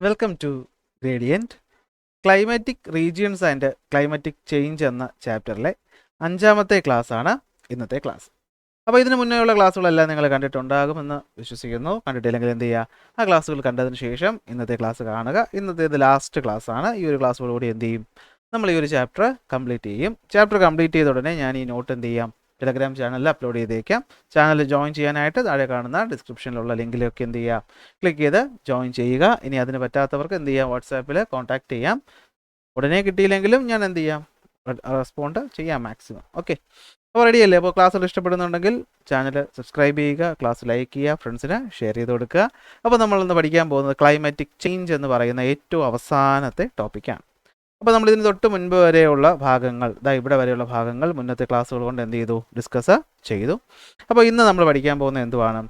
Welcome to gradient. Climatic regions and climatic change എന്ന ചാപ്റ്ററിലെ 5ാമത്തെ ക്ലാസ്സാണ് ഇന്നത്തെ ക്ലാസ്. അപ്പോൾ ഇതിന് മുന്നേയുള്ള ക്ലാസ്സുകളെല്ലാം നിങ്ങൾ കണ്ടിട്ടുണ്ടാകുമെന്ന് വിശ്വസിക്കുന്നു. കണ്ടിട്ടില്ലെങ്കിൽ എന്ത് ചെയ്യുക, ആ ക്ലാസ്സുകൾ കണ്ടതിന് ശേഷം ഇന്നത്തെ ക്ലാസ് കാണുക. ഇന്നത്തേത് ലാസ്റ്റ് ക്ലാസ്സാണ്. ഈ ഒരു ക്ലാസ്സോടുകൂടി എന്ത് ചെയ്യും, നമ്മൾ ഈ ഒരു ചാപ്റ്റർ കംപ്ലീറ്റ് ചെയ്യും. ചാപ്റ്റർ കംപ്ലീറ്റ് ചെയ്ത ഉടനെ ഞാൻ ഈ നോട്ട് എന്ത് ചെയ്യാം, ടെലഗ്രാം ചാനലിൽ അപ്ലോഡ് ചെയ്തേക്കാം. ചാനൽ ജോയിൻ ചെയ്യാനായിട്ട് താഴെ കാണുന്ന ഡിസ്ക്രിപ്ഷനിലുള്ള ലിങ്കിലൊക്കെ എന്ത് ചെയ്യുക, ക്ലിക്ക് ചെയ്ത് ജോയിൻ ചെയ്യുക. ഇനി അതിന് പറ്റാത്തവർക്ക് എന്ത് ചെയ്യാം, വാട്സാപ്പിൽ കോൺടാക്ട് ചെയ്യാം. ഉടനെ കിട്ടിയില്ലെങ്കിലും ഞാൻ എന്ത് ചെയ്യാം, റെസ്പോണ്ട് ചെയ്യാം മാക്സിമം. ഓക്കെ, അപ്പോൾ റെഡി അല്ലേ? അപ്പോൾ ക്ലാസ്സുകൾ ഇഷ്ടപ്പെടുന്നുണ്ടെങ്കിൽ ചാനൽ സബ്സ്ക്രൈബ് ചെയ്യുക, ക്ലാസ് ലൈക്ക് ചെയ്യുക, ഫ്രണ്ട്സിന് ഷെയർ ചെയ്ത് കൊടുക്കുക. അപ്പോൾ നമ്മളിന്ന് പഠിക്കാൻ പോകുന്നത് ക്ലൈമാറ്റിക് ചേഞ്ച് എന്ന് പറയുന്ന ഏറ്റവും അവസാനത്തെ ടോപ്പിക്കാണ്. അപ്പോൾ നമ്മളിതിന് തൊട്ട് മുൻപ് വരെയുള്ള ഭാഗങ്ങൾ, ഇവിടെ വരെയുള്ള ഭാഗങ്ങൾ മുന്നത്തെ ക്ലാസ്സുകൾ കൊണ്ട് എന്ത് ചെയ്തു, ഡിസ്കസ് ചെയ്തു. അപ്പോൾ ഇന്ന് നമ്മൾ പഠിക്കാൻ പോകുന്നത് എന്തുവാണ്,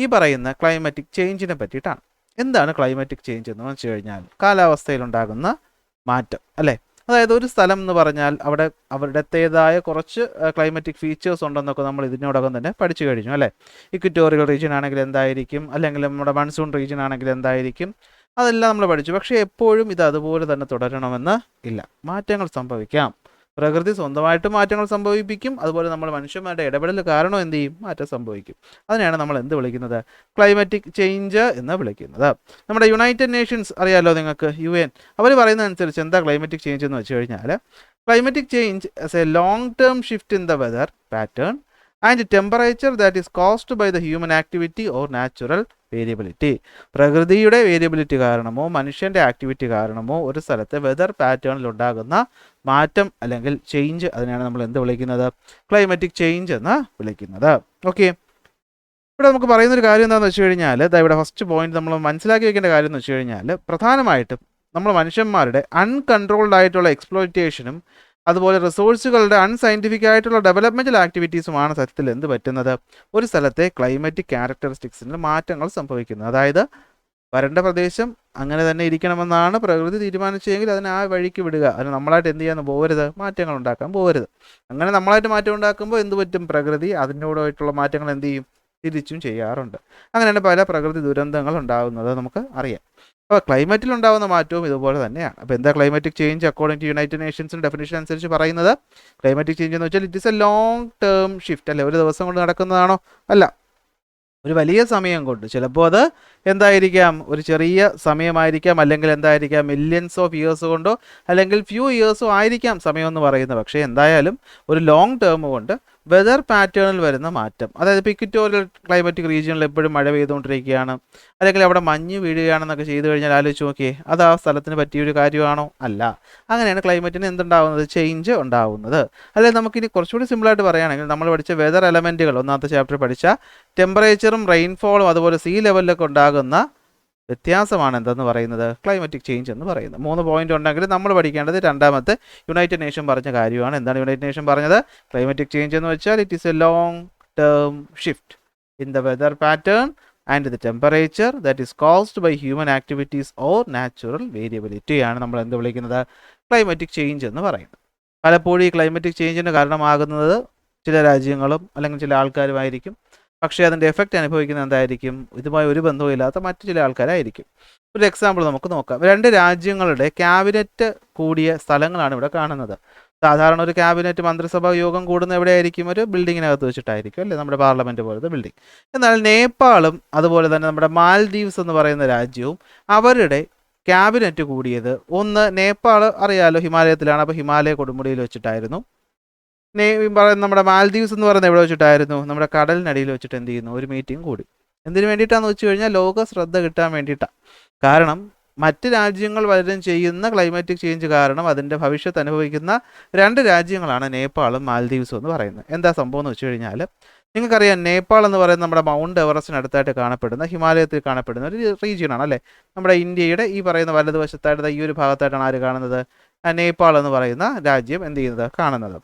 ഈ പറയുന്ന ക്ലൈമാറ്റിക് ചേഞ്ചിനെ പറ്റിയിട്ടാണ്. എന്താണ് ക്ലൈമാറ്റിക് ചേഞ്ച് എന്ന് വെച്ച് കഴിഞ്ഞാൽ കാലാവസ്ഥയിലുണ്ടാകുന്ന മാറ്റം അല്ലേ. അതായത് ഒരു സ്ഥലം എന്ന് പറഞ്ഞാൽ അവിടെ അവരുടേതായ കുറച്ച് ക്ലൈമാറ്റിക് ഫീച്ചേഴ്സ് ഉണ്ടെന്നൊക്കെ നമ്മൾ ഇതിനോടകം തന്നെ പഠിച്ചു കഴിഞ്ഞു അല്ലേ. ഇക്വറ്റോറിയൽ റീജിയൻ ആണെങ്കിൽ എന്തായിരിക്കും, അല്ലെങ്കിൽ നമ്മുടെ മൺസൂൺ റീജിയൻ ആണെങ്കിൽ എന്തായിരിക്കും, അതെല്ലാം നമ്മൾ പഠിച്ചു. പക്ഷേ എപ്പോഴും ഇത് അതുപോലെ തന്നെ തുടരണമെന്ന് ഇല്ല, മാറ്റങ്ങൾ സംഭവിക്കാം. പ്രകൃതി സ്വന്തമായിട്ട് മാറ്റങ്ങൾ സംഭവിപ്പിക്കും. അതുപോലെ നമ്മൾ മനുഷ്യന്മാരുടെ ഇടപെടൽ കാരണം എന്ത് ചെയ്യും, മാറ്റം സംഭവിക്കും. അതിനെയാണ് നമ്മൾ എന്ത് വിളിക്കുന്നത്, ക്ലൈമാറ്റിക് ചേഞ്ച് എന്ന് വിളിക്കുന്നത്. നമ്മുടെ യുണൈറ്റഡ് നേഷൻസ് അറിയാമല്ലോ നിങ്ങൾക്ക്, UN, അവർ പറയുന്നതനുസരിച്ച് എന്താ ക്ലൈമാറ്റിക് ചേഞ്ച് എന്ന് വെച്ച് കഴിഞ്ഞാൽ, climatic change as a long term shift in the weather pattern and temperature that is caused by the human activity or natural variability. പ്രകൃതിയുടെ വേരിയബിലിറ്റി കാരണമോ മനുഷ്യൻ്റെ ആക്ടിവിറ്റി കാരണമോ ഒരു സ്ഥലത്തെ വെതർ പാറ്റേണിൽ ഉണ്ടാകുന്ന മാറ്റം അല്ലെങ്കിൽ ചേഞ്ച്, അതിനാണ് നമ്മൾ എന്ത് വിളിക്കുന്നത്, ക്ലൈമാറ്റിക് ചേഞ്ച് എന്ന് വിളിക്കുന്നത്. ഓക്കെ, ഇവിടെ നമുക്ക് പറയുന്നൊരു കാര്യം എന്താണെന്ന് വെച്ച് കഴിഞ്ഞാൽ, ഇവിടെ ഫസ്റ്റ് പോയിന്റ് നമ്മൾ മനസ്സിലാക്കി വെക്കേണ്ട കാര്യം എന്ന് വെച്ച് കഴിഞ്ഞാൽ, പ്രധാനമായിട്ടും നമ്മൾ മനുഷ്യന്മാരുടെ അൺകൺട്രോൾഡ് ആയിട്ടുള്ള എക്സ്പ്ലോയിറ്റേഷനും അതുപോലെ റിസോഴ്സുകളുടെ അൺസയൻറ്റിഫിക് ആയിട്ടുള്ള ഡെവലപ്മെൻറ്റൽ ആക്ടിവിറ്റീസുമാണ് സത്യത്തിൽ എന്ത് പറ്റുന്നത്, ഒരു സ്ഥലത്തെ ക്ലൈമാറ്റിക് ക്യാരക്ടറിസ്റ്റിക്സിന് മാറ്റങ്ങൾ സംഭവിക്കുന്നത്. അതായത് വരണ്ട പ്രദേശം അങ്ങനെ തന്നെ ഇരിക്കണമെന്നാണ് പ്രകൃതി തീരുമാനിച്ചെങ്കിൽ അതിനെ ആ വഴിക്ക് വിടുക. അതിന് നമ്മളായിട്ട് എന്ത് ചെയ്യാൻ പോകരുത്, മാറ്റങ്ങൾ ഉണ്ടാക്കാൻ പോകരുത്. അങ്ങനെ നമ്മളായിട്ട് മാറ്റം ഉണ്ടാക്കുമ്പോൾ എന്ത് പറ്റും, പ്രകൃതി അതിനോടായിട്ടുള്ള മാറ്റങ്ങൾ എന്ത് ചെയ്യും, തിരിച്ചും ചെയ്യാറുണ്ട്. അങ്ങനെയാണ് പല പ്രകൃതി ദുരന്തങ്ങൾ ഉണ്ടാകുന്നത് നമുക്ക് അറിയാം. അപ്പോൾ ക്ലൈമറ്റിൽ ഉണ്ടാകുന്ന മാറ്റവും ഇതുപോലെ തന്നെയാണ്. അപ്പോൾ എന്താ climatic change according to united നേഷൻസിൻ്റെ ഡെഫിനിഷൻ അനുസരിച്ച് പറയുന്നത്, ക്ലൈമാറ്റിക് ചേഞ്ച് എന്ന് വെച്ചാൽ it is a long term shift അല്ലേ. ഒരു ദിവസം കൊണ്ട് നടക്കുന്നതാണോ, അല്ല, ഒരു വലിയ സമയം കൊണ്ട്. ചിലപ്പോൾ അത് എന്തായിരിക്കാം, ഒരു ചെറിയ സമയമായിരിക്കാം, അല്ലെങ്കിൽ എന്തായിരിക്കാം, മില്യൺസ് ഓഫ് ഇയേഴ്സ് കൊണ്ടോ അല്ലെങ്കിൽ ഫ്യൂ ഇയേഴ്സോ ആയിരിക്കാം സമയം എന്ന് പറയുന്നത്. പക്ഷേ എന്തായാലും ഒരു ലോങ് ടേം കൊണ്ട് വെതർ പാറ്റേണിൽ വരുന്ന മാറ്റം, അതായത് ഇപ്പോൾ ഇക്വറ്റോറിയൽ ക്ലൈമാറ്റിക് റീജിയനിൽ എപ്പോഴും മഴ പെയ്തുകൊണ്ടിരിക്കുകയാണ്, അല്ലെങ്കിൽ അവിടെ മഞ്ഞ് വീഴുകയാണെന്നൊക്കെ ചെയ്തു കഴിഞ്ഞാൽ ആലോചിച്ച് നോക്കിയേ, അത് ആ സ്ഥലത്തിന് പറ്റിയൊരു കാര്യമാണോ, അല്ല. അങ്ങനെയാണ് ക്ലൈമറ്റിന് എന്തുണ്ടാവുന്നത്, ചേഞ്ച് ഉണ്ടാവുന്നത്. അല്ലെങ്കിൽ നമുക്കിനി കുറച്ചുകൂടി സിമ്പിളായിട്ട് പറയുകയാണെങ്കിൽ, നമ്മൾ പഠിച്ച വെതർ എലമെൻറ്റുകൾ ഒന്നാമത്തെ ചാപ്റ്റർ പഠിച്ച ടെമ്പറേച്ചറും റെയിൻഫോളും അതുപോലെ സീ ലെവലിലൊക്കെ ഉണ്ടാകുന്ന വ്യത്യാസമാണ് എന്തെന്ന് പറയുന്നത്, ക്ലൈമാറ്റിക് ചേഞ്ച് എന്ന് പറയുന്നത്. 3 പോയിന്റ് ഉണ്ടെങ്കിൽ നമ്മൾ പഠിക്കേണ്ടത് രണ്ടാമത്തെ യുണൈറ്റഡ് നേഷൻ പറഞ്ഞ കാര്യമാണ്. എന്താണ് യുണൈറ്റഡ് നേഷൻ പറഞ്ഞത്, ക്ലൈമാറ്റിക് ചേഞ്ച് എന്ന് വെച്ചാൽ it is a long term shift in the weather pattern and the temperature that is caused by human activities or natural variability ആണ് നമ്മൾ എന്ത് വിളിക്കുന്നത്, ക്ലൈമാറ്റിക് ചേഞ്ച് എന്ന് പറയുന്നത്. പലപ്പോഴും ഈ ക്ലൈമാറ്റിക് ചേഞ്ചിന് കാരണമാകുന്നത് ചില രാജ്യങ്ങളും അല്ലെങ്കിൽ ചില ആൾക്കാരുമായിരിക്കും. പക്ഷേ അതിൻ്റെ എഫക്റ്റ് അനുഭവിക്കുന്നത് എന്തായിരിക്കും, ഇതുമായി ഒരു ബന്ധവും ഇല്ലാത്ത മറ്റു ചില ആൾക്കാരായിരിക്കും. ഒരു എക്സാമ്പിൾ നമുക്ക് നോക്കാം. 2 രാജ്യങ്ങളുടെ ക്യാബിനറ്റ് കൂടിയ സ്ഥലങ്ങളാണ് ഇവിടെ കാണുന്നത്. സാധാരണ ഒരു ക്യാബിനറ്റ് മന്ത്രിസഭാ യോഗം കൂടുന്ന എവിടെയായിരിക്കും, ഒരു ബിൽഡിങ്ങിനകത്ത് വെച്ചിട്ടായിരിക്കും അല്ലേ, നമ്മുടെ പാർലമെൻറ്റ് പോലത്തെ ബിൽഡിംഗ്. എന്നാൽ നേപ്പാളും അതുപോലെ തന്നെ നമ്മുടെ മാൽദീവ്സ് എന്ന് പറയുന്ന രാജ്യവും അവരുടെ ക്യാബിനറ്റ് കൂടിയത്, ഒന്ന് നേപ്പാൾ അറിയാലോ ഹിമാലയത്തിലാണ്, അപ്പോൾ ഹിമാലയ കൊടുമുടിയിൽ വെച്ചിട്ടായിരുന്നു. നമ്മുടെ മാൽദീവ്സ് എന്ന് പറയുന്നത് എവിടെ വെച്ചിട്ടായിരുന്നു, നമ്മുടെ കടലിനടിയിൽ വെച്ചിട്ട് എന്ത് ചെയ്യുന്നു, ഒരു മീറ്റിംഗ് കൂടി. എന്തിനു വേണ്ടിയിട്ടാണെന്ന് വെച്ച് കഴിഞ്ഞാൽ ലോക ശ്രദ്ധ കിട്ടാൻ വേണ്ടിയിട്ടാണ്. കാരണം മറ്റ് രാജ്യങ്ങൾ പലരും ചെയ്യുന്ന ക്ലൈമാറ്റിക് ചേഞ്ച് കാരണം അതിൻ്റെ ഭവിഷ്യത്ത് അനുഭവിക്കുന്ന 2 രാജ്യങ്ങളാണ് നേപ്പാളും മാൽദീവ്സും എന്ന് പറയുന്നത്. എന്താ സംഭവം എന്ന് വെച്ച് കഴിഞ്ഞാൽ, നിങ്ങൾക്കറിയാം നേപ്പാൾ എന്ന് പറയുന്നത് നമ്മുടെ മൗണ്ട് എവറസ്റ്റിനടുത്തായിട്ട് കാണപ്പെടുന്ന, ഹിമാലയത്തിൽ കാണപ്പെടുന്ന ഒരു റീജിയനാണ് അല്ലേ. നമ്മുടെ ഇന്ത്യയുടെ ഈ പറയുന്ന വലതുവശത്തായിട്ട് ഈ ഒരു ഭാഗത്തായിട്ടാണ് ആര് കാണുന്നത്, നേപ്പാൾ എന്ന് പറയുന്ന രാജ്യം എന്ത് ചെയ്യുന്നത്, കാണുന്നത്.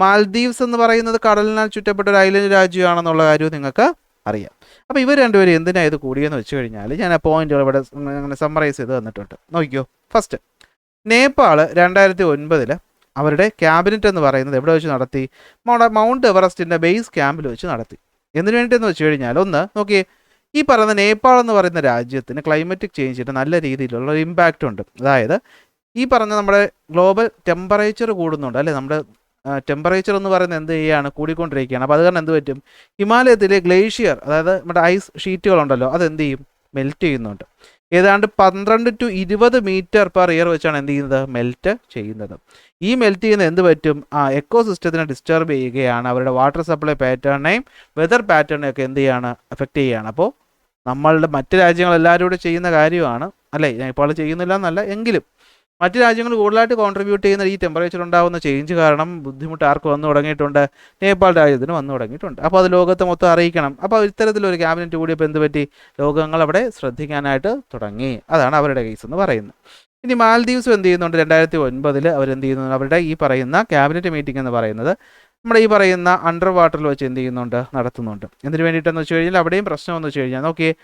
മാൽദീവ്സ് എന്ന് പറയുന്നത് കടലിനാൽ ചുറ്റപ്പെട്ട ഒരു ഐലൻഡ് രാജ്യമാണെന്നുള്ള കാര്യവും നിങ്ങൾക്ക് അറിയാം. അപ്പോൾ ഇവർ രണ്ടുപേരും എന്തിനാണ് ഇത് കൂടിയെന്ന് വെച്ച് കഴിഞ്ഞാൽ, ഞാൻ ആ പോയിന്റുകൾ ഇവിടെ അങ്ങനെ സമ്മറൈസ് ചെയ്ത് തന്നിട്ടുണ്ട്. നോക്കിയോ, ഫസ്റ്റ് നേപ്പാൾ 2009 അവരുടെ ക്യാബിനറ്റ് എന്ന് പറയുന്നത് എവിടെ വെച്ച് നടത്തി, മൗണ്ട് എവറസ്റ്റിൻ്റെ ബേസ് ക്യാമ്പിൽ വെച്ച് നടത്തി. എന്തിനു വേണ്ടിയെന്ന് വെച്ച് കഴിഞ്ഞാൽ, ഒന്ന് നോക്കിയേ, ഈ പറയുന്ന നേപ്പാൾ എന്ന് പറയുന്ന രാജ്യത്തിന് ക്ലൈമറ്റിക് ചേഞ്ചിന് നല്ല രീതിയിലുള്ള ഒരു ഇമ്പാക്റ്റ് ഉണ്ട്. അതായത് ഈ പറഞ്ഞ നമ്മുടെ ഗ്ലോബൽ ടെമ്പറേച്ചർ കൂടുന്നുണ്ട് അല്ലേ, നമ്മുടെ ടെമ്പറേച്ചർ എന്ന് പറയുന്നത് എന്ത് ചെയ്യുകയാണ്, കൂടിക്കൊണ്ടിരിക്കുകയാണ്. അപ്പോൾ അത് കാരണം എന്ത് പറ്റും, ഹിമാലയത്തിലെ ഗ്ലേഷ്യർ അതായത് നമ്മുടെ ഐസ് ഷീറ്റുകളുണ്ടല്ലോ അത് എന്ത് ചെയ്യും, മെൽറ്റ് ചെയ്യുന്നുണ്ട്. ഏതാണ്ട് 12 to 20 മീറ്റർ പെർ ഇയർ വെച്ചാണ് എന്ത് ചെയ്യുന്നത്, മെൽറ്റ് ചെയ്യുന്നത്. ഈ മെൽറ്റ് ചെയ്യുന്ന എന്ത് പറ്റും, എക്കോ സിസ്റ്റത്തിനെ ഡിസ്റ്റർബ് ചെയ്യുകയാണ്, അവരുടെ വാട്ടർ സപ്ലൈ പാറ്റേണിനെയും വെതർ പാറ്റേണിനെയും ഒക്കെ എന്ത് ചെയ്യാണ്, എഫക്റ്റ് ചെയ്യുകയാണ്. അപ്പോൾ നമ്മളുടെ മറ്റ് രാജ്യങ്ങൾ എല്ലാവരും കൂടെ ചെയ്യുന്ന കാര്യമാണ് അല്ലേ, ഞാൻ ഇപ്പോൾ ചെയ്യുന്നില്ല എന്നല്ല, എങ്കിലും മറ്റ് രാജ്യങ്ങൾ കൂടുതലായിട്ട് കോൺട്രിബ്യൂട്ട് ചെയ്യുന്ന ഈ ടെമ്പറേച്ചർ ഉണ്ടാകുന്ന ചേഞ്ച് കാരണം ബുദ്ധിമുട്ട് ആർക്ക് വന്നു തുടങ്ങിയിട്ടുണ്ട്, നേപ്പാൾ രാജ്യത്തിന് വന്നു തുടങ്ങിയിട്ടുണ്ട്. അപ്പോൾ അത് ലോകത്തെ മൊത്തം അറിയിക്കണം. അപ്പോൾ ഇത്തരത്തിലൊരു ക്യാബിനറ്റ് കൂടിയപ്പോൾ എന്ത് പറ്റി, ലോകങ്ങൾ അവിടെ ശ്രദ്ധിക്കാനായിട്ട് തുടങ്ങി. അതാണ് അവരുടെ കേസ് എന്ന് പറയുന്നത്. ഇനി മാൽദീവ്സ് എന്ത് ചെയ്യുന്നുണ്ട്, 2009 അവരെന്ത് ചെയ്യുന്നു, അവരുടെ ഈ പറയുന്ന ക്യാബിനറ്റ് മീറ്റിംഗ് എന്ന് പറയുന്നത് നമ്മുടെ ഈ പറയുന്ന അണ്ടർ വാട്ടറിൽ വെച്ച് എന്ത് ചെയ്യുന്നുണ്ട്, നടത്തുന്നുണ്ട്. എന്തിനു വേണ്ടിയിട്ടെന്ന് വെച്ച് കഴിഞ്ഞാൽ അവിടെയും പ്രശ്നം എന്ന് വെച്ച് കഴിഞ്ഞാൽ നോക്കിയേ,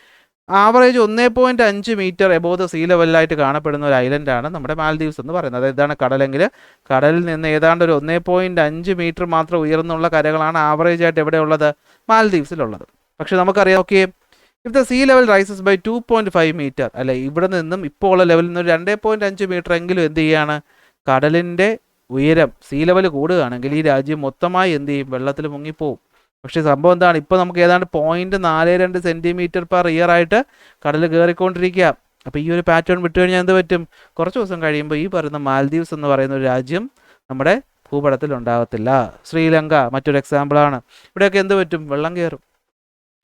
average 1.5 metre above the sea ലെവലിലായിട്ട് കാണപ്പെടുന്ന ഒരു ഐലൻഡാണ് നമ്മുടെ മാൽദീവ്സ് എന്ന് പറയുന്നത്. അതായത് ഇതാണ് കടലെങ്കിൽ കടലിൽ നിന്ന് ഏതാണ്ട് ഒരു 1.5 മീറ്റർ മാത്രം ഉയർന്നുള്ള കരകളാണ് ആവറേജ് ആയിട്ട് എവിടെ ഉള്ളത്, മാൽദീവ്സിലുള്ളത്. പക്ഷെ നമുക്കറിയാം okay, if the sea level rises by 2.5 metre അല്ലെ, ഇവിടെ നിന്നും ഇപ്പോൾ ഉള്ള ലെവലിൽ നിന്ന് 2.5 മീറ്റർ എങ്കിലും എന്ത് ചെയ്യാണ്, കടലിൻ്റെ ഉയരം സീ ലെവൽ കൂടുകയാണെങ്കിൽ ഈ രാജ്യം മൊത്തമായി എന്ത് ചെയ്യും, വെള്ളത്തിൽ മുങ്ങിപ്പോവും. പക്ഷേ സംഭവം എന്താണ്, ഇപ്പോൾ നമുക്ക് ഏതാണ്ട് 0.42 സെൻറ്റിമീറ്റർ പെർ ഇയർ ആയിട്ട് കടൽ കയറിക്കൊണ്ടിരിക്കുക. അപ്പോൾ ഈ ഒരു പാറ്റേൺ വിട്ടു കഴിഞ്ഞാൽ എന്ത് പറ്റും, കുറച്ച് ദിവസം കഴിയുമ്പോൾ ഈ പറയുന്ന മാൽദീവ്സ് എന്ന് പറയുന്ന ഒരു രാജ്യം നമ്മുടെ ഭൂപടത്തിൽ ഉണ്ടാകത്തില്ല. ശ്രീലങ്ക മറ്റൊരു എക്സാമ്പിളാണ്. ഇവിടെയൊക്കെ എന്ത് പറ്റും, വെള്ളം കയറും.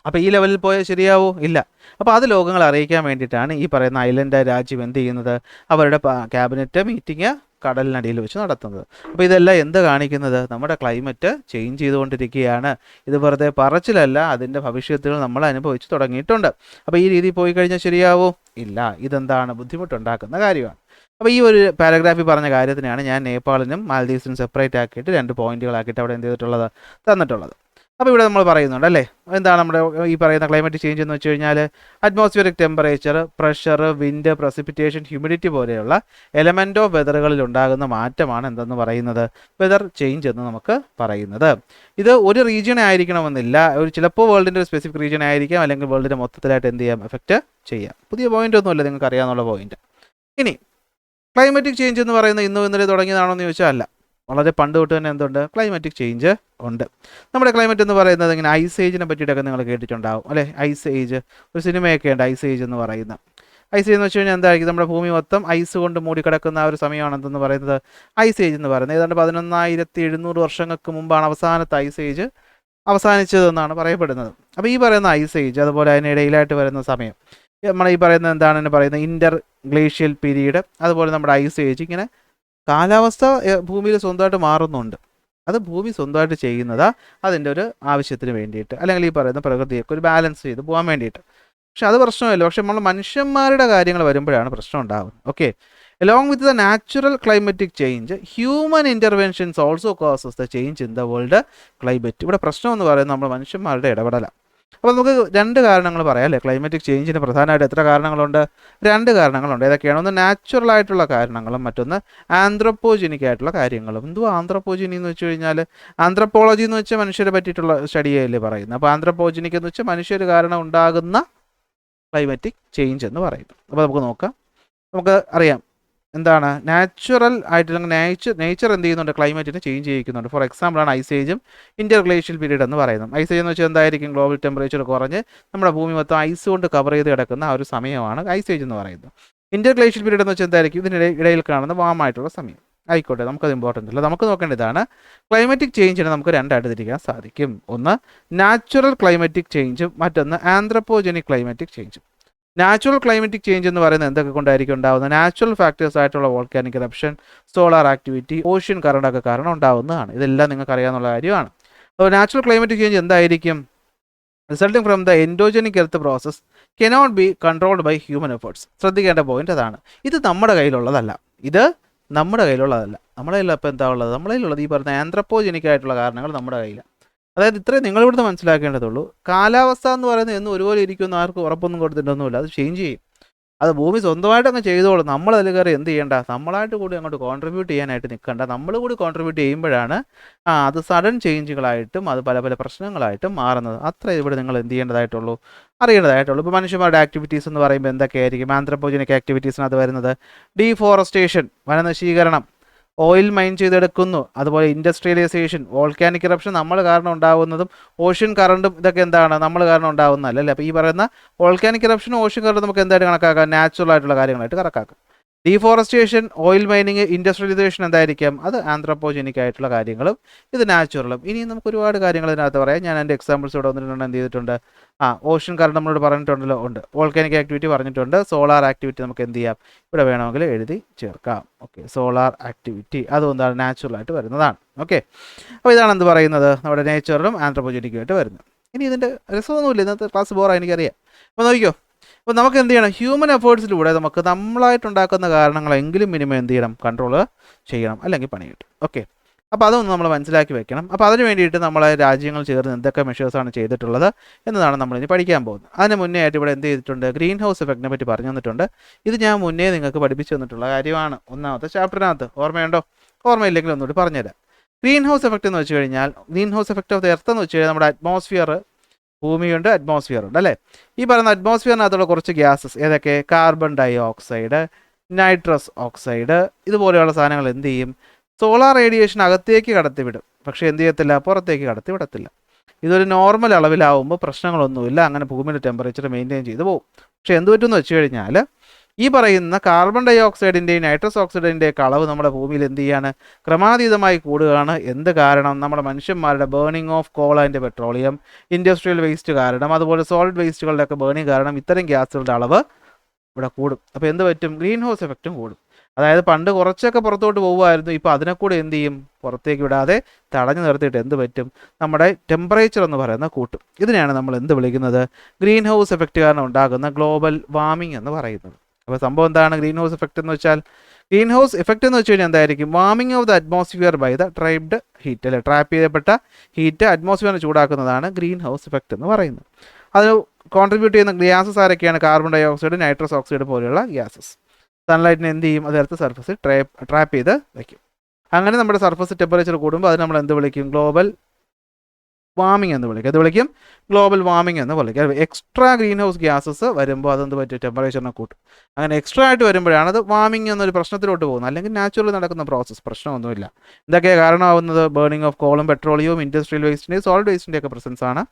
അപ്പോൾ ഈ ലെവലിൽ പോയാൽ ശരിയാവോ, ഇല്ല. അപ്പോൾ അത് ലോകങ്ങളെ അറിയിക്കാൻ വേണ്ടിയിട്ടാണ് ഈ പറയുന്ന ഐലൻഡ് രാജ്യം എന്ത് ചെയ്യുന്നത്, അവരുടെ ക്യാബിനറ്റ് മീറ്റിംഗ് കടലിനടിയിൽ വെച്ച് നടത്തുന്നത്. അപ്പോൾ ഇതെല്ലാം എന്ത് കാണിക്കുന്നത്, നമ്മുടെ ക്ലൈമറ്റ് ചേഞ്ച് ചെയ്തുകൊണ്ടിരിക്കുകയാണ്. ഇത് വെറുതെ പറച്ചിലല്ല, അതിൻ്റെ ഭവിഷ്യത്തുകൾ നമ്മൾ അനുഭവിച്ച് തുടങ്ങിയിട്ടുണ്ട്. അപ്പോൾ ഈ രീതിയിൽ പോയി കഴിഞ്ഞാൽ ശരിയാവോ, ഇല്ല. ഇതെന്താണ്, ബുദ്ധിമുട്ടുണ്ടാക്കുന്ന കാര്യമാണ്. അപ്പോൾ ഈ ഒരു പാരഗ്രാഫിൽ പറഞ്ഞ കാര്യത്തിനാണ് ഞാൻ നേപ്പാളിനും മാൽദീവ്സിനും സെപ്പറേറ്റ് ആക്കിയിട്ട് 2 പോയിന്റുകളാക്കിയിട്ട് അവിടെ എന്ത് ചെയ്തിട്ടുള്ളത്, തന്നിട്ടുള്ളത്. അപ്പോൾ ഇവിടെ നമ്മൾ പറയുന്നുണ്ട് അല്ലേ, എന്താണ് നമ്മുടെ ഈ പറയുന്ന ക്ലൈമറ്റ് ചേഞ്ച് എന്ന് വെച്ച് കഴിഞ്ഞാൽ atmospheric temperature, pressure, wind, precipitation, humidity പോലെയുള്ള എലമെൻ്റ് ഓഫ് വെതറുകളിൽ ഉണ്ടാകുന്ന മാറ്റമാണ് എന്തെന്ന് പറയുന്നത്, വെതർ ചേഞ്ച് എന്ന് നമുക്ക് പറയുന്നത്. ഇത് ഒരു റീജിയനെ ആയിരിക്കണമെന്നില്ല, ചിലപ്പോൾ വേൾഡിൻ്റെ ഒരു സ്പെസിഫിക് റീജിയൻ ആയിരിക്കാം, അല്ലെങ്കിൽ വേൾഡിൻ്റെ മൊത്തത്തിലായിട്ട് എന്ത് ചെയ്യാം, എഫക്റ്റ് ചെയ്യാം. പുതിയ പോയിൻ്റ് ഒന്നുമില്ല, നിങ്ങൾക്ക് അറിയാവുന്ന പോയിന്റ്. ഇനി ക്ലൈമറ്റിക് ചേഞ്ച് എന്ന് പറയുന്നത് ഇന്നും ഇന്നലെ തുടങ്ങിയതാണോ എന്ന് ചോദിച്ചാൽ അല്ല, വളരെ പണ്ട് തൊട്ട് തന്നെ എന്തുണ്ട്, ക്ലൈമറ്റിക് ചേഞ്ച് ഉണ്ട്. നമ്മുടെ ക്ലൈമറ്റ് എന്ന് പറയുന്നത് ഇങ്ങനെ ഐസ് ഏജിനെ പറ്റിയിട്ടൊക്കെ നിങ്ങൾ കേട്ടിട്ടുണ്ടാവും അല്ലേ. ഐസ് ഏജ് ഒരു സിനിമയൊക്കെ ഉണ്ട്, ഐസ് ഏജ് എന്ന് പറയുന്ന. ഐസ് ഏജ് എന്ന് വെച്ച് കഴിഞ്ഞാൽ എന്തായിരിക്കും, നമ്മുടെ ഭൂമി മൊത്തം ഐസ് കൊണ്ട് മൂടിക്കിടക്കുന്ന ആ ഒരു സമയമാണ് എന്തെന്ന് പറയുന്നത്, ഐസ് ഏജ് എന്ന് പറയുന്നത്. ഏതാണ്ട് 11,700 വർഷങ്ങൾക്ക് മുമ്പാണ് അവസാനത്തെ ഐസ് ഏജ് അവസാനിച്ചതെന്നാണ് പറയപ്പെടുന്നത്. അപ്പോൾ ഈ പറയുന്ന ഐസ് ഏജ് അതുപോലെ അതിനിടയിലായിട്ട് വരുന്ന സമയം നമ്മൾ ഈ പറയുന്നത് എന്താണ് പറയുന്നത്, ഇൻ്റർ ഗ്ലേഷ്യൽ പീരീഡ്, അതുപോലെ നമ്മുടെ ഐസ് ഏജ്. ഇങ്ങനെ കാലാവസ്ഥ ഭൂമിയിൽ സ്വന്തമായിട്ട് മാറുന്നുണ്ട്. അത് ഭൂമി സ്വന്തമായിട്ട് ചെയ്യുന്നതാ, അതിൻ്റെ ഒരു ആവശ്യത്തിന് വേണ്ടിയിട്ട്, അല്ലെങ്കിൽ ഈ പറയുന്ന പ്രകൃതിയൊക്കെ ഒരു ബാലൻസ് ചെയ്ത് പോകാൻ വേണ്ടിയിട്ട്. പക്ഷെ അത് പ്രശ്നമല്ല. പക്ഷെ നമ്മൾ മനുഷ്യന്മാരുടെ കാര്യങ്ങൾ വരുമ്പോഴാണ് പ്രശ്നം ഉണ്ടാകുന്നത്. Okay, along with the natural climatic change, human interventions also causes the change in the world climate. ഇവിടെ പ്രശ്നം എന്ന് പറയുന്നത് നമ്മൾ മനുഷ്യന്മാരുടെ ഇടപെടലാണ്. അപ്പോൾ നമുക്ക് 2 കാരണങ്ങൾ പറയാം അല്ലേ, ക്ലൈമറ്റിക് ചേഞ്ചിന് പ്രധാനമായിട്ട് എത്ര കാരണങ്ങളുണ്ട്, 2 കാരണങ്ങളുണ്ട്. ഏതൊക്കെയാണ്, ഒന്ന് നാച്ചുറൽ ആയിട്ടുള്ള കാരണങ്ങളും മറ്റൊന്ന് ആന്ത്രപ്പോജനിക് ആയിട്ടുള്ള കാര്യങ്ങളും. എന്തുവാ ആന്ത്രപ്പോജനി എന്ന് വെച്ച് കഴിഞ്ഞാൽ, ആന്ത്രപ്പോളജി എന്ന് വെച്ചാൽ മനുഷ്യരെ പറ്റിയിട്ടുള്ള സ്റ്റഡിയല്ലേ പറയുന്നത്. അപ്പോൾ ആന്ത്രപ്പോജനിക് എന്ന് വെച്ചാൽ മനുഷ്യർ കാരണം ഉണ്ടാകുന്ന ക്ലൈമറ്റിക് ചേഞ്ച് എന്ന് പറയുന്നത്. അപ്പോൾ നമുക്ക് നോക്കാം. നമുക്ക് അറിയാം എന്താണ് നാച്ചുറൽ ആയിട്ടുള്ള നേച്ചർ എന്ത് ചെയ്യുന്നുണ്ട്, ക്ലൈമറ്റിനെ ചേഞ്ച് ചെയ്യിക്കുന്നുണ്ട്. ഫോർ എക്സാമ്പിളാണ് ഐസ് ഏജും ഇൻ്റർഗ്ലേഷ്യൽ പീരീഡ് എന്ന് പറയുന്നത്. ഐസ് ഏജ് എന്ന് വെച്ചാൽ എന്തായിരിക്കും, ഗ്ലോബൽ ടെമ്പറേച്ചർ കുറഞ്ഞ് നമ്മുടെ ഭൂമി മൊത്തം ഐസ് കൊണ്ട് കവർ ചെയ്ത് കിടക്കുന്ന ആ ഒരു സമയമാണ് ഐസ് ഏജ് എന്ന് പറയുന്നത്. ഇൻ്റർഗ്ലേഷ്യൽ പീരീഡ് എന്ന് വെച്ചാൽ എന്തായിരിക്കും, ഇതിൻ്റെ ഇടയിൽ കാണുന്ന വാമായിട്ടുള്ള സമയം. ആയിക്കോട്ടെ, നമുക്കത് ഇമ്പോർട്ടൻ്റ് അല്ല. നമുക്ക് നോക്കേണ്ടതാണ് ക്ലൈമറ്റിക് ചേഞ്ചിനെ നമുക്ക് 2 ആയിട്ട് തിരിക്കാൻ സാധിക്കും. ഒന്ന് നാച്ചുറൽ ക്ലൈമറ്റിക് ചേഞ്ചും മറ്റൊന്ന് ആന്ത്രപ്പോജനിക് ക്ലൈമറ്റിക് ചേഞ്ചും. നാച്ചുറൽ ക്ലൈമറ്റിക് ചേഞ്ച് എന്ന് പറയുന്നത് എന്തൊക്കെ കൊണ്ടായിരിക്കും ഉണ്ടാകുന്നത്, നാച്ചുറൽ ഫാക്ടേഴ്സ് ആയിട്ടുള്ള volcanic eruption, solar activity, ocean current ഒക്കെ കാരണം ഉണ്ടാകുന്നതാണ്. ഇതെല്ലാം നിങ്ങൾക്ക് അറിയാവുന്ന കാര്യമാണ്. അപ്പോൾ നാച്ചുറൽ ക്ലൈമറ്റിക് ചേഞ്ച് എന്തായിരിക്കും, resulting from the endogenic earth process cannot be controlled by human efforts. ശ്രദ്ധിക്കേണ്ട പോയിന്റ് അതാണ്. ഇത് നമ്മുടെ കയ്യിലുള്ളതല്ല, നമ്മുടെ കയ്യിലുള്ളതല്ല. നമ്മുടെ കയ്യിൽ അപ്പോൾ എന്താ ഉള്ളത്, നമ്മുടെ കയ്യിലുള്ളത് ഈ പറഞ്ഞ ആന്ത്രപ്പോജനിക് ആയിട്ടുള്ള കാരണങ്ങൾ നമ്മുടെ കയ്യിലാണ്. അതായത് ഇത്രയും നിങ്ങളിവിടുന്ന് മനസ്സിലാക്കേണ്ടതുള്ളൂ. കാലാവസ്ഥ എന്ന് പറയുന്നത് എന്നും ഒരുപോലെ ഇരിക്കുമെന്ന് ആർക്കും ഉറപ്പൊന്നും കൊടുത്തിട്ടൊന്നുമില്ല, അത് ചേഞ്ച് ചെയ്യും. അത് ഭൂമി സ്വന്തമായിട്ട് അങ്ങ് ചെയ്തോളും. നമ്മൾ അതിൽ കയറി എന്ത് ചെയ്യേണ്ട, നമ്മളായിട്ട് കൂടി അങ്ങോട്ട് കോൺട്രിബ്യൂട്ട് ചെയ്യാനായിട്ട് നിൽക്കണ്ട. നമ്മൾ കൂടി കോൺട്രിബ്യൂട്ട് ചെയ്യുമ്പോഴാണ് അത് സഡൻ ചേഞ്ചുകളായിട്ടും അത് പല പല പ്രശ്നങ്ങളായിട്ടും മാറുന്നത്. അത്ര ഇവിടെ നിങ്ങൾ എന്ത് ചെയ്യേണ്ടതായിട്ടുള്ളൂ, അറിയേണ്ടതായിട്ടുള്ളൂ. ഇപ്പോൾ മനുഷ്യന്മാരുടെ ആക്ടിവിറ്റീസ് എന്ന് പറയുമ്പോൾ എന്തൊക്കെയായിരിക്കും? ആന്ത്രപ്പോജനിക് ആക്ടിവിറ്റീസിനകത്ത് വരുന്നത് ഡീഫോറസ്റ്റേഷൻ, വനനശീകരണം, ഓയിൽ മൈൻ ചെയ്തെടുക്കുന്നു, അതുപോലെ ഇൻഡസ്ട്രിയലൈസേഷൻ, വോൾക്കാനിക് ഇറപ്ഷൻ നമ്മൾ കാരണം ഉണ്ടാകുന്നതും ഓഷ്യൻ കറണ്ടും ഇതൊക്കെ എന്താണ് നമ്മൾ കാരണം ഉണ്ടാകുന്നതല്ല അല്ലേ. അപ്പോൾ ഈ പറയുന്ന വോൾക്കാനിക് ഇറപ്ഷനും ഓഷ്യൻ കറണ്ട് നമുക്ക് എന്തായിട്ട് കണക്കാക്കാം? നാച്ചുറൽ ആയിട്ടുള്ള കാര്യങ്ങളായിട്ട് കണക്കാക്കാം. ഡീഫോറസ്റ്റേഷൻ, ഓയിൽ മൈനിങ്, ഇൻഡസ്ട്രിയലൈസേഷൻ എന്തായിരിക്കും? അത് ആന്ത്രപ്പോജനിക് ആയിട്ടുള്ള കാര്യങ്ങളും ഇത് നാച്ചുറലും. ഇനിയും നമുക്ക് ഒരുപാട് കാര്യങ്ങൾ ഇതിനകത്ത് പറയാം. ഞാൻ എൻ്റെ എക്സാമ്പിൾസ് ഇവിടെ വന്നിട്ടുണ്ട്. എന്ത് ചെയ്തിട്ടുണ്ട്? ഓഷ്യൻ കറണ്ട് നമ്മളോട് പറഞ്ഞിട്ടുണ്ടല്ലോ, ഉണ്ട്. വോൾക്കാനിക് ആക്ടിവിറ്റി പറഞ്ഞിട്ടുണ്ട്. സോളാർ ആക്ടിവിറ്റി നമുക്ക് എന്ത് ചെയ്യാം? ഇവിടെ വേണമെങ്കിൽ എഴുതി ചേർക്കാം. ഓക്കെ, സോളാർ ആക്ടിവിറ്റി അതും എന്താണ്? നാച്ചുറലായിട്ട് വരുന്നതാണ്. ഓക്കെ, അപ്പോൾ ഇതാണ് എന്ത് പറയുന്നത്, നമ്മുടെ നേച്ചറിലും ആന്ത്രപ്പോജനിക്കുമായിട്ട് വരുന്നത്. ഇനി ഇതിൻ്റെ രസമൊന്നുമില്ല, ഇന്നത്തെ ക്ലാസ് ബോറാണ് എനിക്കറിയാം. അപ്പോൾ നോക്കിയോ, അപ്പോൾ നമുക്ക് എന്ത് ചെയ്യണം? ഹ്യൂമൻ എഫേർട്സിലൂടെ നമുക്ക് നമ്മളായിട്ടുണ്ടാക്കുന്ന കാരണങ്ങളെങ്കിലും മിനിമം എന്ത് ചെയ്യണം? കൺട്രോൾ ചെയ്യണം, അല്ലെങ്കിൽ പണി കിട്ടും. ഓക്കെ, അപ്പോൾ അതൊന്ന് നമ്മൾ മനസ്സിലാക്കി വെക്കണം. അപ്പോൾ അതിന് വേണ്ടിയിട്ട് നമ്മളെ രാജ്യങ്ങൾ ചേർന്ന് എന്തൊക്കെ മെഷേഴ്സാണ് ചെയ്തിട്ടുള്ളത് എന്നതാണ് നമ്മളിനി പഠിക്കാൻ പോകുന്നത്. അതിന് മുന്നേ ആയിട്ട് ഇവിടെ എന്ത് ചെയ്തിട്ടുണ്ട്? ഗ്രീൻ ഹൗസ് എഫക്റ്റിനെ പറ്റി പറഞ്ഞു തന്നിട്ടുണ്ട്. ഇത് ഞാൻ മുന്നേ നിങ്ങൾക്ക് പഠിപ്പിച്ചു തന്നിട്ടുള്ള കാര്യമാണ്, ഒന്നാമത്തെ ചാപ്റ്ററിനകത്ത്. ഓർമ്മയുണ്ടോ? ഓർമ്മയില്ലെങ്കിൽ ഒന്നുകൂടി പറഞ്ഞുതരാം. ഗ്രീൻ ഹൗസ് എഫക്റ്റ് എന്ന് വെച്ച് കഴിഞ്ഞാൽ, green house effect of the earth എന്ന് വെച്ച് കഴിഞ്ഞാൽ നമ്മുടെ അറ്റ്മോസ്ഫിയർ, ഭൂമിയുണ്ട്, അറ്റ്മോസ്ഫിയർ ഉണ്ട് അല്ലേ. ഈ പറയുന്ന അറ്റ്മോസ്ഫിയറിനകത്തുള്ള കുറച്ച് ഗ്യാസസ് ഏതൊക്കെ? Carbon dioxide, nitrous oxide, ഇതുപോലെയുള്ള സാധനങ്ങൾ എന്ത് ചെയ്യും? സോളാർ റേഡിയേഷൻ അകത്തേക്ക് കടത്തിവിടും, പക്ഷേ എന്ത് ചെയ്യത്തില്ല? പുറത്തേക്ക് കടത്തിവിടത്തില്ല. ഇതൊരു നോർമൽ അളവിലാവുമ്പോൾ പ്രശ്നങ്ങളൊന്നുമില്ല, അങ്ങനെ ഭൂമിയുടെ ടെമ്പറേച്ചർ മെയിൻറ്റെയിൻ ചെയ്ത് പോകും. പക്ഷേ എന്ത് പറ്റുമെന്ന് വെച്ച് കഴിഞ്ഞാൽ, ഈ പറയുന്ന കാർബൺ ഡൈ ഓക്സൈഡിൻ്റെയും നൈട്രസ് ഓക്സൈഡിൻ്റെയൊക്കെ അളവ് നമ്മുടെ ഭൂമിയിൽ എന്ത് ചെയ്യാണ്? ക്രമാതീതമായി കൂടുകയാണ്. എന്ത് കാരണം? നമ്മുടെ മനുഷ്യന്മാരുടെ burning of call and petroleum, industrial waste കാരണം, അതുപോലെ സോളിഡ് വേസ്റ്റുകളുടെയൊക്കെ ബേണിംഗ് കാരണം ഇത്തരം ഗ്യാസുകളുടെ അളവ് ഇവിടെ കൂടും. അപ്പോൾ എന്ത് പറ്റും? ഗ്രീൻ ഹൗസ് എഫക്റ്റും കൂടും. അതായത് പണ്ട് കുറച്ചൊക്കെ പുറത്തോട്ട് പോകുമായിരുന്നു, ഇപ്പോൾ അതിനെക്കൂടെ എന്ത് ചെയ്യും? പുറത്തേക്ക് വിടാതെ തടഞ്ഞു നിർത്തിയിട്ട് എന്ത് പറ്റും? നമ്മുടെ ടെമ്പറേച്ചർ എന്ന് പറയുന്ന കൂട്ടും. ഇതിനെയാണ് നമ്മൾ എന്ത് വിളിക്കുന്നത്? ഗ്രീൻ ഹൗസ് എഫക്റ്റ് കാരണം ഉണ്ടാകുന്ന ഗ്ലോബൽ വാർമിംഗ് എന്ന് പറയുന്നത്. അപ്പോൾ സംഭവം എന്താണ് ഗ്രീൻ ഹൗസ് എഫക്റ്റ് എന്ന് വെച്ചാൽ? ഗ്രീൻ ഹൗസ് എഫക്റ്റ് എന്ന് വെച്ച് കഴിഞ്ഞാൽ എന്തായിരിക്കും? Warming of the atmosphere by the trapped heat, അല്ലെ, ട്രാപ്പ് ചെയ്യപ്പെട്ട ഹീറ്റ് അറ്റ്മോസ്ഫിയറിനെ ചൂടാക്കുന്നതാണ് ഗ്രീൻ ഹൗസ് എഫക്റ്റ് എന്ന് പറയുന്നത്. അത് കോൺട്രിബ്യൂട്ട് ചെയ്യുന്ന ഗ്യാസസ് ആരൊക്കെയാണ്? Carbon dioxide, nitrous oxide പോലെയുള്ള ഗ്യാസസ്. സൺലൈറ്റിനെ എന്ത് ചെയ്യും? അത് എർത്ത് സർഫസിൽ ട്രാപ്പ് ചെയ്ത് വയ്ക്കും. അങ്ങനെ നമ്മുടെ സർഫസ് ടെമ്പറേച്ചർ കൂടുമ്പോൾ അത് നമ്മൾ എന്ത് വിളിക്കും? ഗ്ലോബൽ വാർമിംഗ് എന്ന് വിളിക്കും. അത് വിളിക്കും ഗ്ലോബൽ വാർമിംഗ് എന്ന് വിളിക്കും. എക്സ്ട്രാ ഗ്രീൻ ഹൗസ് ഗ്യാസസ് വരുമ്പോൾ അതെന്ത് പറ്റും? ടെമ്പറേച്ചറിനെ കൂട്ടും. അങ്ങനെ എക്സ്ട്രാ ആയിട്ട് വരുമ്പോഴാണ് അത് വാർമിംഗ് എന്നൊരു പ്രശ്നത്തിലോട്ട് പോകുന്നത്. അല്ലെങ്കിൽ നാച്ചുറലി നടക്കുന്ന പ്രോസസ്സ്, പ്രശ്നമൊന്നുമില്ല. ഇതൊക്കെയാണ് കാരണമാവുന്നത്? ബേണിംഗ് ഓഫ് കോളും പെട്രോളിയവും ഇൻഡസ്ട്രിയൽ വേസ്റ്റിൻ്റെയും സോളിഡ് വേസ്റ്റിൻ്റെ ഒക്കെ പ്രസൻസ് ആണ്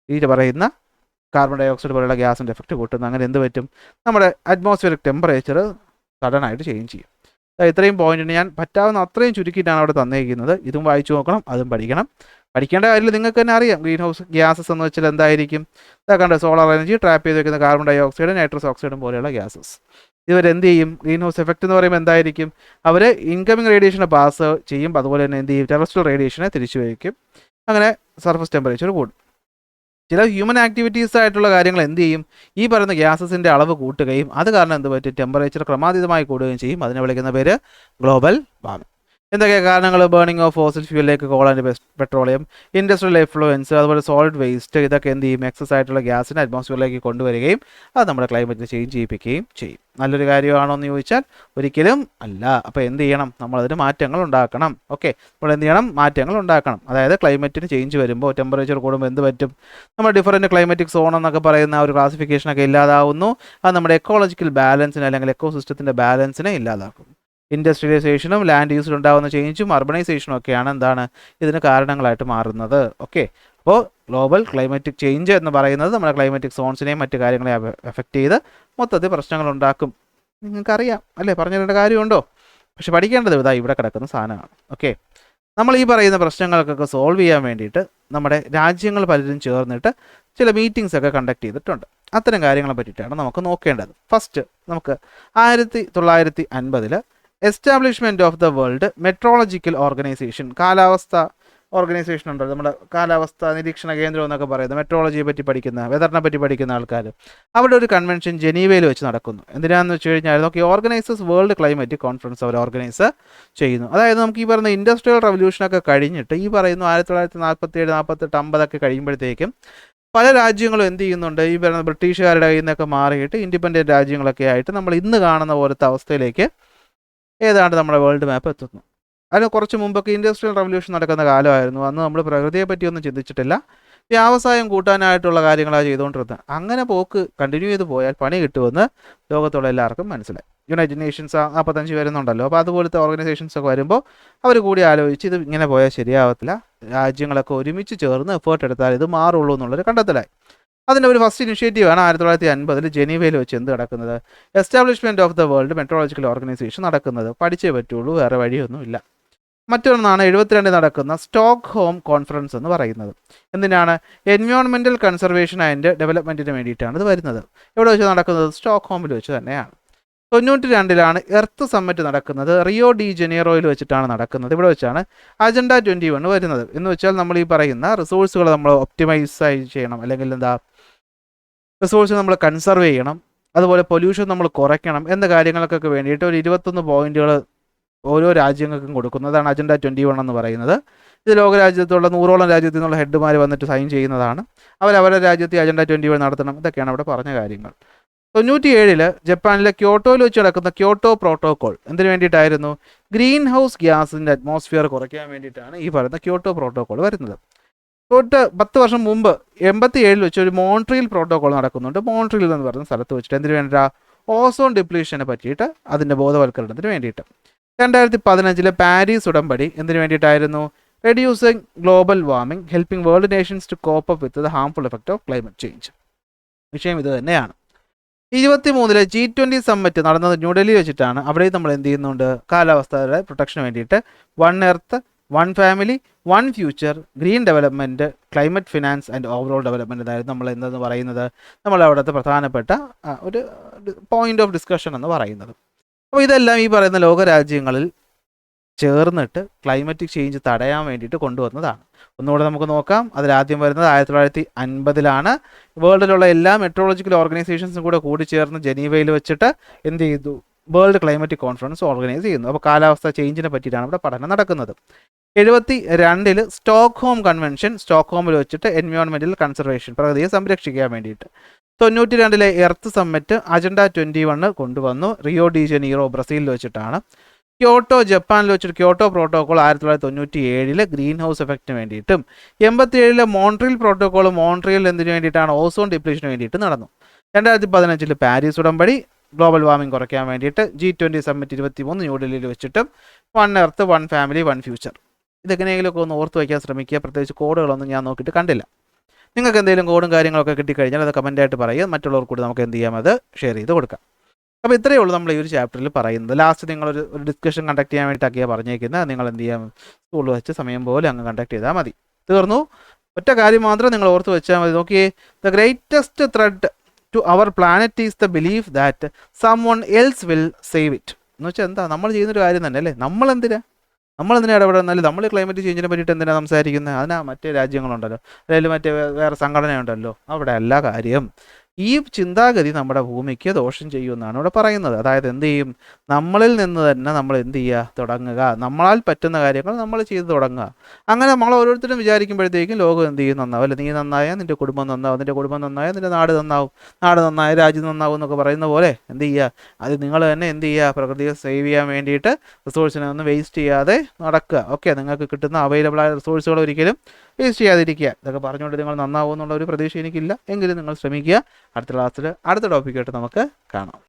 ഈ പറയുന്ന കാർബൺ ഡൈ ഓക്സൈഡ് പോലുള്ള ഗ്യാസിൻ്റെ എഫക്റ്റ് കൂട്ടുന്നത്. അങ്ങനെ എന്ത് പറ്റും? നമ്മുടെ അറ്റ്മോസ്ഫിയറിക് ടെമ്പറേച്ചർ സഡനായിട്ട് ചേഞ്ച് ചെയ്യും. ഇത്രയും പോയിന്റിന് ഞാൻ പറ്റാവുന്ന അത്രയും ചുരുക്കിയിട്ടാണ് അവിടെ തന്നേക്കുന്നത്. ഇതും വായിച്ചു നോക്കണം, അതും പഠിക്കണം. പഠിക്കേണ്ട കാര്യത്തിൽ നിങ്ങൾക്ക് തന്നെ അറിയാം. ഗ്രീൻ ഹൗസ് ഗ്യാസസ് എന്ന് വെച്ചാൽ എന്തായിരിക്കും? ഇതാക്കണ്ട, സോളാർ എനർജി ട്രാപ്പ് ചെയ്ത് വെക്കുന്ന കാർബൺ ഡൈ ഓക്സൈഡ്, നൈട്രസ് ഓക്സൈഡും പോലെയുള്ള ഗ്യാസസ്. ഇവരെന്ത് ചെയ്യും? ഗ്രീൻ ഹൗസ് എഫക്റ്റ് എന്ന് പറയുമ്പോൾ എന്തായിരിക്കും? അവർ ഇൻകമിങ് റേഡിയേഷനെ പാസ് ചെയ്യും, അതുപോലെ തന്നെ എന്ത് ചെയ്യും? ടെറസ്ട്രിയൽ റേഡിയേഷനെ തിരിച്ചു വയ്ക്കും. അങ്ങനെ സർഫസ് ടെമ്പറേച്ചർ കൂടും. ചില ഹ്യൂമൻ ആക്ടിവിറ്റീസ് ആയിട്ടുള്ള കാര്യങ്ങൾ എന്ത് ചെയ്യും? ഈ പറയുന്ന ഗ്യാസസിൻ്റെ അളവ് കൂട്ടുകയും അത് കാരണം എന്ത് പറ്റും? ടെമ്പറേച്ചർ ക്രമാതീതമായി കൂടുകയും ചെയ്യും. അതിനെ വിളിക്കുന്ന പേര് ഗ്ലോബൽ വാർമിംഗ്. എന്തൊക്കെയാണ് കാരണങ്ങൾ? ബേണിംഗ് ഓഫ് ഫോസിൽ ഫ്യൂലിലേക്ക് coal and petroleum, industrial effluents, അതുപോലെ സോളിഡ് വേസ്റ്റ്, ഇതൊക്കെ എന്ത് ചെയ്യും? എക്സസ് ആയിട്ടുള്ള ഗ്യാസിനെ അറ്റ്മോസ്ഫിയറിലേക്ക് കൊണ്ടുവരികയും അത് നമ്മുടെ ക്ലൈമറ്റിനെ ചേഞ്ച് ചെയ്യിപ്പിക്കുകയും ചെയ്യും. നല്ലൊരു കാര്യമാണോ എന്ന് ചോദിച്ചാൽ ഒരിക്കലും അല്ല. അപ്പോൾ എന്ത് ചെയ്യണം? നമ്മളതിന് മാറ്റങ്ങൾ ഉണ്ടാക്കണം. ഓക്കെ, നമ്മൾ എന്ത് ചെയ്യണം? മാറ്റങ്ങൾ ഉണ്ടാക്കണം. അതായത് ക്ലൈമറ്റിന് ചേഞ്ച് വരുമ്പോൾ, ടെമ്പറേച്ചർ കൂടുമ്പോൾ എന്ത് പറ്റും? നമ്മൾ ഡിഫറൻറ്റ് ക്ലൈമറ്റിക് സോൺ എന്നൊക്കെ പറയുന്ന ഒരു ക്ലാസിഫിക്കേഷനൊക്കെ ഇല്ലാതാവുന്നു. അത് നമ്മുടെ എക്കോളജിക്കൽ ബാലൻസിനെ അല്ലെങ്കിൽ എക്കോ സിസ്റ്റത്തിൻ്റെ ബാലൻസിനെ ഇല്ലാതാക്കും. ഇൻഡസ്ട്രിയലൈസേഷനും ലാൻഡ് യൂസിൽ ഉണ്ടാകുന്ന ചേഞ്ചും അർബണൈസേഷനും ഒക്കെയാണ് എന്താണ് ഇതിന് കാരണങ്ങളായിട്ട് മാറുന്നത്. ഓക്കെ, അപ്പോൾ ഗ്ലോബൽ ക്ലൈമാറ്റിക് ചേഞ്ച് എന്ന് പറയുന്നത് നമ്മുടെ ക്ലൈമാറ്റിക് സോൺസിനെയും മറ്റു കാര്യങ്ങളെയും എഫക്റ്റ് ചെയ്ത് മൊത്തത്തിൽ പ്രശ്നങ്ങളുണ്ടാക്കും. നിങ്ങൾക്കറിയാം അല്ലേ, പറഞ്ഞു തരേണ്ട കാര്യമുണ്ടോ? പക്ഷെ പഠിക്കേണ്ടത് ഇതാ ഇവിടെ കിടക്കുന്ന സാധനമാണ്. ഓക്കെ, നമ്മൾ ഈ പറയുന്ന പ്രശ്നങ്ങൾക്കൊക്കെ സോൾവ് ചെയ്യാൻ വേണ്ടിയിട്ട് നമ്മുടെ രാജ്യങ്ങൾ പലരും ചേർന്നിട്ട് ചില മീറ്റിംഗ്സ് ഒക്കെ കണ്ടക്ട് ചെയ്തിട്ടുണ്ട്. അത്തരം കാര്യങ്ങളെ പറ്റിയിട്ടാണ് നമുക്ക് നോക്കേണ്ടത്. ഫസ്റ്റ് നമുക്ക് 1950 establishment of the world metrological organisation, കാലാവസ്ഥ ഓർഗനൈസേഷൻ ഉണ്ടല്ലോ, നമ്മുടെ കാലാവസ്ഥ നിരീക്ഷണ കേന്ദ്രം എന്നൊക്കെ പറയുന്നത്, മെട്രോളജിയെ പറ്റി പഠിക്കുന്ന, വെതറിനെ പറ്റി പഠിക്കുന്ന ആൾക്കാർ, അവിടെ ഒരു കൺവെൻഷൻ ജനീവയിൽ വെച്ച് നടക്കുന്നു. എന്തിനാണെന്ന് വെച്ച് കഴിഞ്ഞാൽ നമുക്ക് ഓർഗനൈസേഴ്സ് വേൾഡ് ക്ലൈമറ്റിക് കോൺഫറൻസ് അവർ ഓർഗനൈസ് ചെയ്യുന്നു. അതായത് നമുക്ക് ഈ പറയുന്ന ഇൻഡസ്ട്രിയൽ റവല്യൂഷനൊക്കെ കഴിഞ്ഞിട്ട് ഈ പറയുന്ന 1947, 48, 50 കഴിയുമ്പോഴത്തേക്കും പല രാജ്യങ്ങളും എന്ത് ചെയ്യുന്നുണ്ട്, ഈ പറയുന്ന ബ്രിട്ടീഷുകാരുടെ കയ്യിൽ നിന്നൊക്കെ മാറിയിട്ട് ഇൻഡിപെൻഡൻറ്റ് രാജ്യങ്ങളൊക്കെ ആയിട്ട് നമ്മൾ ഇന്ന് കാണുന്ന പോലത്തെ അവസ്ഥയിലേക്ക് ഏതാണ്ട് നമ്മുടെ വേൾഡ് മാപ്പ് എത്തുന്നു. അതിന് കുറച്ച് മുമ്പൊക്കെ ഇൻഡസ്ട്രിയൽ റവല്യൂഷൻ നടക്കുന്ന കാലമായിരുന്നു. അന്ന് നമ്മൾ പ്രകൃതിയെ പറ്റിയൊന്നും ചിന്തിച്ചിട്ടില്ല, വ്യവസായം കൂട്ടാനായിട്ടുള്ള കാര്യങ്ങളാണ് ചെയ്തുകൊണ്ടിരുന്നത്. അങ്ങനെ പോക്ക് കണ്ടിന്യൂ ചെയ്ത് പോയാൽ പണി കിട്ടുമെന്ന് ലോകത്തുള്ള എല്ലാവർക്കും മനസ്സിലായി. യുണൈറ്റഡ് നേഷൻസ് 45 വരുന്നുണ്ടല്ലോ, അപ്പോൾ അതുപോലത്തെ ഓർഗനൈസേഷൻസ് ഒക്കെ വരുമ്പോൾ അവർ കൂടി ആലോചിച്ച് ഇത് ഇങ്ങനെ പോയാൽ ശരിയാവത്തില്ല, രാജ്യങ്ങളൊക്കെ ഒരുമിച്ച് ചേർന്ന് എഫേർട്ട് എടുത്താൽ ഇത് മാറുള്ളൂ എന്നുള്ളൊരു കണ്ടെത്തലായി. അതിൻ്റെ ഒരു ഫസ്റ്റ് ഇനിഷ്യേറ്റീവാണ് 1950 ജനീവയിൽ വെച്ച് എന്ത് നടക്കുന്നത്, establishment of the world metrological organisation നടക്കുന്നത്. പഠിച്ചേ പറ്റുള്ളൂ, വേറെ വഴിയൊന്നുമില്ല. മറ്റൊന്നാണ് 72 നടക്കുന്ന സ്റ്റോക്ക്ഹോം കോൺഫറൻസ് എന്ന് പറയുന്നത്. എന്തിനാണ്? എൻവയോൺമെൻറ്റൽ കൺസർവേഷൻ ആൻഡ് ഡെവലപ്മെൻറ്റിന് വേണ്ടിയിട്ടാണ് ഇത് വരുന്നത്. എവിടെ വെച്ച് നടക്കുന്നത്? സ്റ്റോക്ക്ഹോമിൽ വെച്ച് തന്നെയാണ്. 92 എർത്ത് സമ്മിറ്റ് നടക്കുന്നത്. റിയോ ഡി ജനീറോയിൽ വെച്ചിട്ടാണ് നടക്കുന്നത്. ഇവിടെ വെച്ചാണ് അജണ്ട 21 വരുന്നത്. എന്ന് വെച്ചാൽ നമ്മൾ ഈ പറയുന്ന റിസോഴ്സുകൾ നമ്മൾ ഒപ്റ്റിമൈസ് ചെയ്യണം, അല്ലെങ്കിൽ എന്താ റിസോഴ്സ് നമ്മൾ കൺസർവ് ചെയ്യണം, അതുപോലെ പൊല്യൂഷൻ നമ്മൾ കുറയ്ക്കണം എന്ന കാര്യങ്ങൾക്കൊക്കെ വേണ്ടിയിട്ട് ഒരു 21 പോയിന്റുകൾ ഓരോ രാജ്യങ്ങൾക്കും കൊടുക്കുന്നതാണ് അജണ്ട 21 എന്ന് പറയുന്നത്. ഇത് ലോകരാജ്യത്തുള്ള 100ഓളം രാജ്യത്തു നിന്നുള്ള ഹെഡ്മാർ വന്നിട്ട് സൈൻ ചെയ്യുന്നതാണ്. അവരവരുടെ രാജ്യത്ത് അജണ്ട 21 നടത്തണം. ഇതൊക്കെയാണ് അവിടെ പറഞ്ഞ കാര്യങ്ങൾ. 97 ജപ്പാനിലെ ക്യോട്ടോയിൽ വെച്ച് നടക്കുന്ന ക്യോട്ടോ പ്രോട്ടോകോൾ എന്തിനു വേണ്ടിയിട്ടായിരുന്നു? ഗ്രീൻ ഹൗസ് ഗ്യാസിൻ്റെ അറ്റ്മോസ്ഫിയർ കുറയ്ക്കാൻ വേണ്ടിയിട്ടാണ് ഈ പറയുന്ന ക്യോട്ടോ പ്രോട്ടോകോൾ വരുന്നത്. 10 വർഷം മുമ്പ് 87 വെച്ച് ഒരു മോൺട്രിയൽ പ്രോട്ടോകോൾ നടക്കുന്നുണ്ട്. മോൺട്രിയൽ എന്ന് പറയുന്ന സ്ഥലത്ത് വെച്ചിട്ട് എന്തിനു വേണ്ടിയിട്ടാ? ഓസോൺ ഡിപ്ലീഷനെ പറ്റിയിട്ട് അതിൻ്റെ ബോധവൽക്കരണത്തിന് വേണ്ടിയിട്ട്. 2015 പാരീസ് ഉടമ്പടി എന്തിനു വേണ്ടിയിട്ടായിരുന്നു? Reducing global warming, helping world nations to cope up with the harmful effect of climate change. വിഷയം ഇത് തന്നെയാണ്. 23 G20 സമ്മിറ്റ് നടന്നത് ന്യൂഡൽഹി വെച്ചിട്ടാണ്. അവിടെയും നമ്മൾ എന്ത് ചെയ്യുന്നുണ്ട്? കാലാവസ്ഥയുടെ പ്രൊട്ടക്ഷന് വേണ്ടിയിട്ട് one earth, one family, one future, green development, climate finance and overall development എന്നായിരുന്നു നമ്മൾ എന്തെന്ന് പറയുന്നത്, നമ്മളവിടുത്തെ പ്രധാനപ്പെട്ട ഒരു പോയിന്റ് ഓഫ് ഡിസ്കഷൻ എന്ന് പറയുന്നത്. അപ്പോൾ ഇതെല്ലാം ഈ പറയുന്ന ലോകരാജ്യങ്ങളിൽ ചേർന്നിട്ട് ക്ലൈമറ്റിക് ചേഞ്ച് തടയാൻ വേണ്ടിയിട്ട് കൊണ്ടുവന്നതാണ്. ഒന്നുകൂടെ നമുക്ക് നോക്കാം. അതിലാദ്യം വരുന്നത് 1950 വേൾഡിലുള്ള എല്ലാ മെട്രോളജിക്കൽ ഓർഗനൈസേഷൻസും കൂടി ചേർന്ന് ജനീവയിൽ വെച്ചിട്ട് എന്ത് ചെയ്തു? വേൾഡ് ക്ലൈമറ്റിക് കോൺഫറൻസ് ഓർഗനൈസ് ചെയ്യുന്നു. അപ്പോൾ കാലാവസ്ഥ ചേഞ്ചിനെ പറ്റിയിട്ടാണ് ഇവിടെ പഠനം നടക്കുന്നത്. 72 സ്റ്റോക്ക്ഹോം കൺവെൻഷൻ, സ്റ്റോക്ക്ഹോമിൽ വെച്ചിട്ട് എൻവയോൺമെൻറ്റൽ കൺസർവേഷൻ, പ്രകൃതിയെ സംരക്ഷിക്കാൻ വേണ്ടിയിട്ട്. 92 എർത്ത് സമ്മിറ്റ് അജണ്ട 21 കൊണ്ടുവന്നു. റിയോ ഡി ജനീറോ ബ്രസീലിൽ വെച്ചിട്ടാണ്. ക്യോട്ടോ ജപ്പാനിൽ വെച്ചിട്ട് ക്യോട്ടോ പ്രോട്ടോകോൾ 1997 ഗ്രീൻ ഹൗസ് എഫക്റ്റിന് വേണ്ടിയിട്ടും. 87 മോൺട്രിയൽ പ്രോട്ടോകോൾ മോൺട്രിയൽ എന്തിനു വേണ്ടിയിട്ടാണ്? ഓസോൺ ഡിപ്ലീഷന് വേണ്ടിയിട്ട് നടന്നു. 2015 പാരീസ് ഉടമ്പടി ഗ്ലോബൽ വാർമിംഗ് കുറയ്ക്കാൻ വേണ്ടിയിട്ട്. G20 സമ്മിറ്റ് 23 ന്യൂഡൽഹിയിൽ വെച്ചിട്ടും one earth, one family, one future. ഇതെങ്ങനെയെങ്കിലുമൊക്കെ ഒന്ന് ഓർത്ത് വയ്ക്കാൻ ശ്രമിക്കുക. പ്രത്യേകിച്ച് കോഡുകളൊന്നും ഞാൻ നോക്കിയിട്ട് കണ്ടില്ല. നിങ്ങൾക്ക് എന്തെങ്കിലും കോഡും കാര്യങ്ങളൊക്കെ കിട്ടിക്കഴിഞ്ഞാൽ അത് കമൻറ്റായിട്ട് പറയുക. മറ്റുള്ളവർക്ക് കൂടി നമുക്ക് എന്ത് ചെയ്യാം, അത് ഷെയർ ചെയ്ത് കൊടുക്കാം. അപ്പോൾ ഇത്രയേ ഉള്ളൂ നമ്മൾ ഈ ഒരു ചാപ്റ്ററിൽ പറയുന്നത്. ലാസ്റ്റ് നിങ്ങളൊരു ഡിസ്കഷൻ കണ്ടക്ട് ചെയ്യാൻ വേണ്ടിയിട്ടൊക്കെയാണ് പറഞ്ഞേക്കുന്നത്. നിങ്ങൾ എന്ത് ചെയ്യാം, സ്കൂളിൽ വെച്ച് സമയം പോലെ അങ്ങ് കണ്ടക്ട് ചെയ്താൽ മതി. തീർന്നു. ഒറ്റ കാര്യം മാത്രം നിങ്ങൾ ഓർത്ത് വെച്ചാൽ മതി. നോക്കിയേ, the greatest threat to our planet is the belief that someone else will save it. എന്ന് വെച്ചാൽ എന്താ, നമ്മൾ ചെയ്യുന്നൊരു കാര്യം തന്നെ അല്ലേ. നമ്മളെന്തിനാ ഇടപെടുന്നാലും നമ്മൾ ക്ലൈമറ്റ് ചേഞ്ചിനെ പറ്റിയിട്ട് എന്തിനാണ് സംസാരിക്കുന്നത്? അതിനാ മറ്റേ രാജ്യങ്ങളുണ്ടല്ലോ, അല്ലെങ്കിൽ മറ്റേ വേറെ സംഘടനയുണ്ടല്ലോ, അവിടെ എല്ലാ കാര്യം. ഈ ചിന്താഗതി നമ്മുടെ ഭൂമിക്ക് ദോഷം ചെയ്യുമെന്നാണ് ഇവിടെ പറയുന്നത്. അതായത് എന്ത് ചെയ്യും, നമ്മളിൽ നിന്ന് തന്നെ നമ്മൾ എന്ത് ചെയ്യുക, തുടങ്ങുക. നമ്മളാൽ പറ്റുന്ന കാര്യങ്ങൾ നമ്മൾ ചെയ്ത് തുടങ്ങുക. അങ്ങനെ നമ്മൾ ഓരോരുത്തരും വിചാരിക്കുമ്പോഴത്തേക്കും ലോകം എന്ത് ചെയ്യും, നന്നാവും. അല്ലെ, നീ നന്നായാൽ നിൻ്റെ കുടുംബം നന്നാവും, നിൻ്റെ കുടുംബം നന്നായാൽ നിൻ്റെ നാട് നന്നാവും, നാട് നന്നായ രാജ്യം നന്നാവും എന്നൊക്കെ പറയുന്ന പോലെ എന്ത് ചെയ്യുക, അത് നിങ്ങൾ തന്നെ എന്ത് ചെയ്യുക, പ്രകൃതിയെ സേവ് ചെയ്യാൻ വേണ്ടിയിട്ട് റിസോഴ്സിനെ ഒന്നും വേസ്റ്റ് ചെയ്യാതെ നടക്കുക. ഓക്കെ, നിങ്ങൾക്ക് കിട്ടുന്ന അവൈലബിൾ ആയ റിസോഴ്സുകൾ ഒരിക്കലും വേസ്റ്റ് ചെയ്യാതിരിക്കുക. ഇതൊക്കെ പറഞ്ഞുകൊണ്ട് നിങ്ങൾ നന്നാവും എന്നുള്ള ഒരു പ്രതീക്ഷ എനിക്കില്ല, എങ്കിലും നിങ്ങൾ ശ്രമിക്കുക. അടുത്ത ക്ലാസ്സിൽ അടുത്ത ടോപ്പിക്കായിട്ട് നമുക്ക് കാണാം.